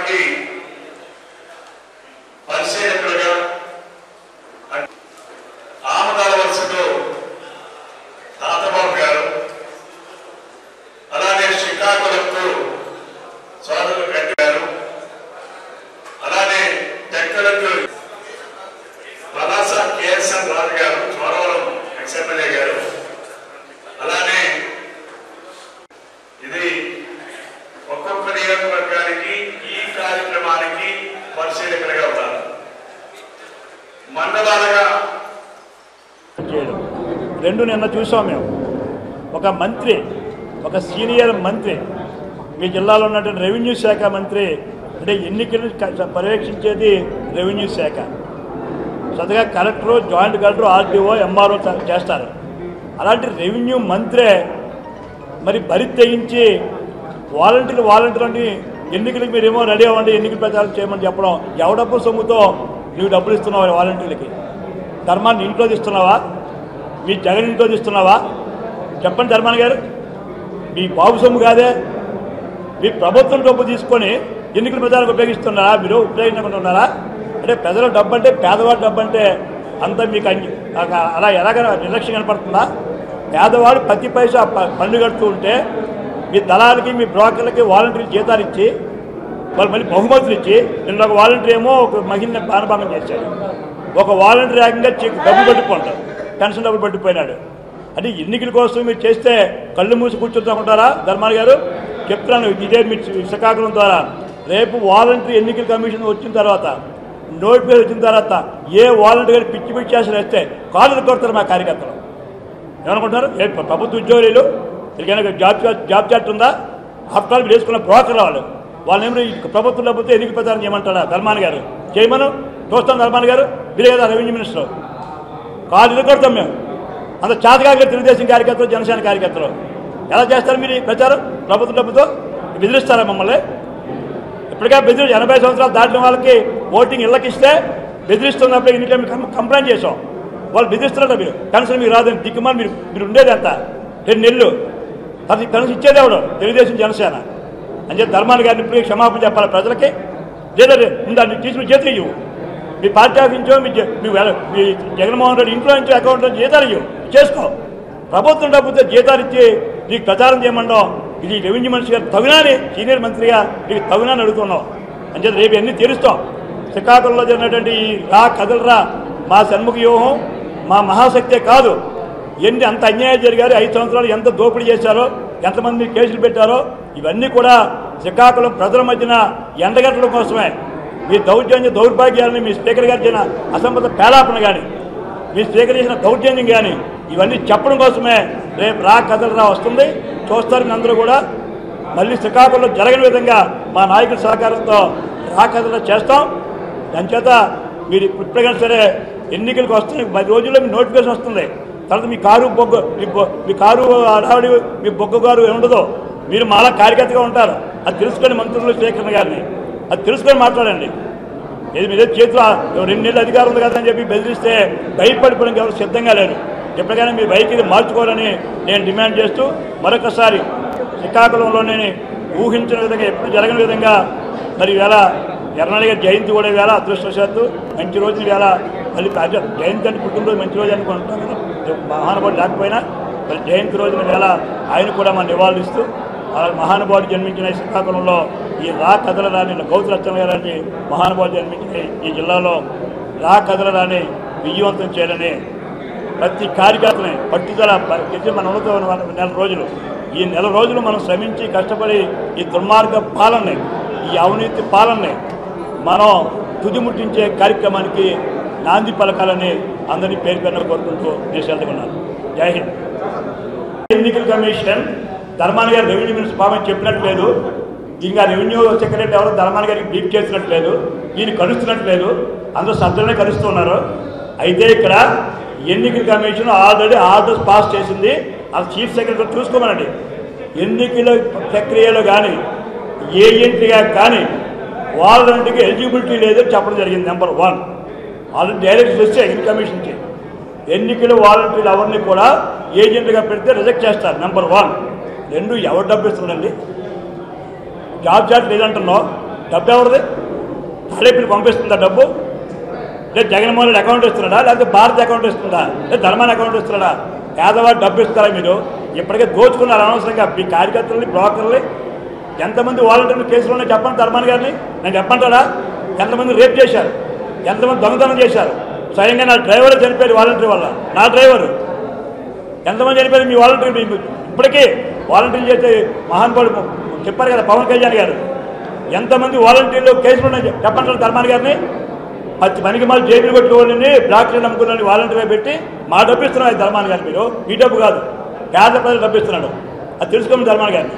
వారికి పరిశీలకులుగా ఆమదాల వరుసలో తాతబాబు గారు, అలానే శ్రీకాకుళంకు సోదరులు గడ్డి గారు, అలానే టెక్కలకు పలాస కేఎస్ఎన్ రాజు గారు, చోడవరం ఎక్స్ఎమ్మెల్యే గారు, అలానే ఇది ఒక్కొక్క నియోజకవర్గానికి ఈ కార్యక్రమానికి పరిశీలకులుగా ఉన్నారు. మండలాలుగా రెండు నిన్న చూసాం మేము. ఒక మంత్రి, ఒక సీనియర్ మంత్రి, మీ జిల్లాలో ఉన్నటువంటి రెవెన్యూ శాఖ మంత్రి, అంటే ఎన్నికలు పర్యవేక్షించేది రెవెన్యూ శాఖ. సొంతగా collector, joint collector, RTO, MRO చేస్తారు. అలాంటి రెవెన్యూ మంత్రే మరి బరి తెగించి వాలంటీర్లు అని ఎన్నికలకి మీరేమో రెడీ అవ్వండి, ఎన్నికల ప్రచారం చేయమని చెప్పడం. ఎవడబ్బు సొమ్ముతో నువ్వు డబ్బులు ఇస్తున్నావా వాలంటీర్లకి? ధర్మాన్ని ఇంట్లో ఇస్తున్నావా? మీ జగన్ ఇంట్లో ఇస్తున్నావా? చెప్పండి ధర్మాన్ని గారు. మీ బాబు సొమ్ము కాదే, మీ ప్రభుత్వం డబ్బు తీసుకొని ఎన్నికల ప్రచారం ఉపయోగిస్తున్నారా? మీరు ఉపయోగించకుండా అంటే ప్రజల డబ్బు అంటే, పేదవాడి డబ్బు అంటే అంత మీకు అలా ఎలాగ నిర్లక్ష్యం కనపడుతుందా? పేదవాడు ప్రతి పైసా పన్ను కడుతూ ఉంటే మీ దళాలకి, మీ బ్రోకర్లకి వాలంటీర్లు జీతాలు ఇచ్చి వాళ్ళు మళ్ళీ బహుమతులు ఇచ్చి, నిన్న ఒక వాలంటీర్ ఏమో ఒక మహిళని ప్రాణభంగం చేశాడు. ఒక వాలంటీర్ ఏకంగా డబ్బులు పట్టిపోతాడు, పెన్షన్ డబ్బులు పట్టిపోయినాడు. అంటే ఎన్నికల కోసం మీరు చేస్తే కళ్ళు మూసి కూర్చుంటారా? ధర్మాని గారు చెప్తున్నాను, ఇదే మీ శ్రీకాకుళం ద్వారా రేపు వాలంటీర్ ఎన్నికల కమిషన్ వచ్చిన తర్వాత, నోటిఫికేషన్ వచ్చిన తర్వాత ఏ వాలంటీర్ గారు పిచ్చి పిచ్చి చేసి వేస్తే కాళ్ళు కొడతారు మా కార్యకర్తలు. ఏమనుకుంటున్నారు? ప్రభుత్వ ఉద్యోగులు ఎక్కడైనా జాబ్ చార్ట్ ఉందా? ఆఫ్టర్ మీరు వేసుకున్న బ్రోకర్ వాళ్ళు ఏమో ప్రభుత్వం లేకపోతే ఎన్నికల ప్రచారం చేయమంటారా? ధర్మాని గారు చేయమను, చూస్తాం. ధర్మాని గారు మీరే కదా రెవెన్యూ మినిస్టర్. కాళ్ళు కొడతాం మేము. అంత చాతకాగా తెలుగుదేశం కార్యకర్తలు, జనసేన కార్యకర్తలు ఎలా చేస్తారు మీరు ప్రచారం? ప్రభుత్వ డబ్బుతో బెదిరిస్తారా మమ్మల్ని? ఇప్పటికే 80 సంవత్సరాలు దాటిన వాళ్ళకి ఓటింగ్ ఇళ్ళకిస్తే బెదిరిస్తున్నప్పుడు ఎన్నికలు కంప్లైంట్ చేసాం. వాళ్ళు బెదిరిస్తున్నారా? మీరు పెన్షన్ మీకు రాదని దిక్కుమని మీరు ఉండేది అంత 2 నెలలు. అది పెన్షన్ ఇచ్చేది ఎవడు? తెలుగుదేశం, జనసేన అని చెప్పి ధర్మాన్ని గారిని ఇప్పుడు క్షమాపణ చెప్పాలి ప్రజలకి. లేదా దాన్ని తీసుకుని చేతులు ఇవ్వు. మీ పార్టీ ఆఫీస్ నుంచో మీ జగన్మోహన్ రెడ్డి ఇంట్లో నుంచో అకౌంట్ నుంచి జీతాలు ఇవ్వు, చేసుకో. ప్రభుత్వం డబ్బుతో జీతాలు ఇచ్చి నీకు ప్రచారం చేయమంటాం. ఇది రెవెన్యూ మనిషి గారు తగునాని, సీనియర్ మంత్రిగా నీకు తగునాని అడుగుతున్నాం అని చెప్పి రేపు అన్నీ తీరుస్తాం. శ్రీకాకుళంలో జరిగినటువంటి ఈ రా కదలరా మా షణ్ముఖ వ్యూహం, మా మహాశక్తే కాదు. ఎన్ని అంత అన్యాయం జరిగారు, 5 సంవత్సరాలు ఎంత దోపిడీ చేశారో, ఎంతమంది కేసులు పెట్టారో, ఇవన్నీ కూడా శ్రీకాకుళం ప్రజల మధ్యన ఎండగట్టడం కోసమే. మీ దౌర్భాగ్యాలని, మీ స్పీకర్ గారు చేసిన అసంబద్ధ పేలాపన కానీ, మీ స్పీకర్ చేసిన దౌర్జన్యం కానీ, ఇవన్నీ చెప్పడం కోసమే రేపు రా కదలరా వస్తుంది. చూస్తారు అందరూ కూడా. మళ్ళీ శ్రీకాకుళంలో జరగని విధంగా మా నాయకుల సహకారంతో రా కదలరా చేస్తాం. దానిచేత మీరు ఇప్పటికైనా సరే ఎన్నికలకు వస్తుంది, 10 రోజుల్లో మీ నోటిఫికేషన్ వస్తుంది. తర్వాత మీ కారు అడావిడి, మీ బొగ్గు గారు ఏముండదో, మీరు మాలా కార్యకర్తగా ఉంటారు. అది తెలుసుకొని మంత్రులు, స్పీకర్ గారిని అది తెలుసుకొని మాట్లాడండి. ఏది మీదే చేతిలో 2 నెలలు అధికారం ఉంది కదా అని చెప్పి బెదిరిస్తే భయపడిపోవడానికి ఎవరు సిద్ధంగా లేరు. ఎప్పటికైనా మీ వైఖరి మార్చుకోవాలని నేను డిమాండ్ చేస్తూ మరొకసారి శ్రీకాకుళంలోనే ఊహించిన విధంగా, ఎప్పుడు జరగని విధంగా మరి వేళ ఎర్రనాయుడు గారి జయంతి కూడా వేళ అదృష్టవశాత్తు మంచి రోజున వేళ మళ్ళీ జయంతి అంటే పుట్టినరోజు మంచి రోజు అనుకుంటున్నాం కదా, మహానుభావుడు లేకపోయినా మరి జయంతి రోజున వేళ ఆయన కూడా మనం నివాళులు ఇస్తూ మహానుభావుడు జన్మించిన శ్రీకాకుళంలో ఈ రా కదలరాని గౌతు రచన గారి మహానుభావుడు జన్మించిన ఈ జిల్లాలో రా కదలరాని విజయవంతం చేయాలని ప్రతి కార్యకర్తని పట్టుదల మన ఉన్నత నెల రోజులు, ఈ నెల రోజులు మనం శ్రమించి కష్టపడి ఈ దుర్మార్గ పాలనని, ఈ అవినీతి పాలనని మనం తుదిముట్టించే కార్యక్రమానికి నాంది పలకాలని అందరినీ పేరు పేరున కోరుకుంటూ నేను సెలవుకున్నాను. జై హింద్. ఎన్నికల కమిషన్ ధర్మాని గారు రెవెన్యూ మినిస్టర్ పాపం చెప్పినట్లేదు. ఇంకా రెవెన్యూ సెక్రటరీ ఎవరు ధర్మాని గారికి బ్రీఫ్ చేసినట్లేదు, ఈయన కలుస్తున్నట్లేదు. అందరూ సభ్యులనే కలుస్తున్నారు. అయితే ఇక్కడ ఎన్నికల కమిషన్ ఆల్రెడీ ఆర్డర్స్ పాస్ చేసింది. అది చీఫ్ సెక్రటరీ చూసుకోమనండి. ఎన్నికల ప్రక్రియలో కానీ ఏజెంట్గా కానీ వాళ్ళంటికి ఎలిజిబిలిటీ లేదని చెప్పడం జరిగింది. నెంబర్ 1 ఆల్రెడీ డైరెక్ట్ వస్తే ఎన్నికల కమిషన్కి ఎన్నికల వాలంటీర్లు ఎవరిని కూడా ఏజెంట్గా పెడితే రిజెక్ట్ చేస్తారు. నెంబర్ 1. 2 ఎవరు డబ్బు ఇస్తుందండి? జాబ్ చార్ట్ లేదంటున్నావు, డబ్బు ఎవరిది? తాడేపల్లి పంపిస్తుందా డబ్బు? లేదా జగన్మోహన్ రెడ్డి అకౌంట్ ఇస్తున్నాడా, లేకపోతే భారత్ అకౌంట్ ఇస్తుందా, లేదా ధర్మాన అకౌంట్ ఇస్తున్నాడా? పేదవాడు డబ్బు ఇస్తారా మీరు? ఇప్పటికే దోచుకున్నారు అనవసరంగా మీ కార్యకర్తలని, బ్రోకర్ని. ఎంతమంది వాలంటీర్లు కేసులు ఉన్నాయి చెప్పండి ధర్మాన గారిని. నేను చెప్పంటారా? ఎంతమంది రేప్ చేశారు, ఎంతమంది దొంగతనం చేశారు. స్వయంగా నా డ్రైవర్ చనిపోయారు వాలంటీర్ వల్ల. నా డ్రైవరు ఎంతమంది చనిపోయారు మీ వాలంటీర్. ఇప్పటికీ వాలంటీర్లు చేసే మహానుభావుడు చెప్పారు కదా పవన్ కళ్యాణ్ గారు. ఎంతమంది వాలంటీర్లు కేసులు ఉన్నాయి చెప్పంటారు ధర్మాన గారిని. పనికి మళ్ళీ జేబులు కొట్టుకోవాలని బ్లాక్లు నమ్ముకున్న వాలంటీర్ పెట్టి మా డబ్బు ఇస్తున్నారు ధర్మాన గారు. మీరు ఈ డబ్బు కాదు, పేద ప్రజలు డబ్బు ఇస్తున్నాడు. అది తెలుసుకోండి ధర్మాన గారిని.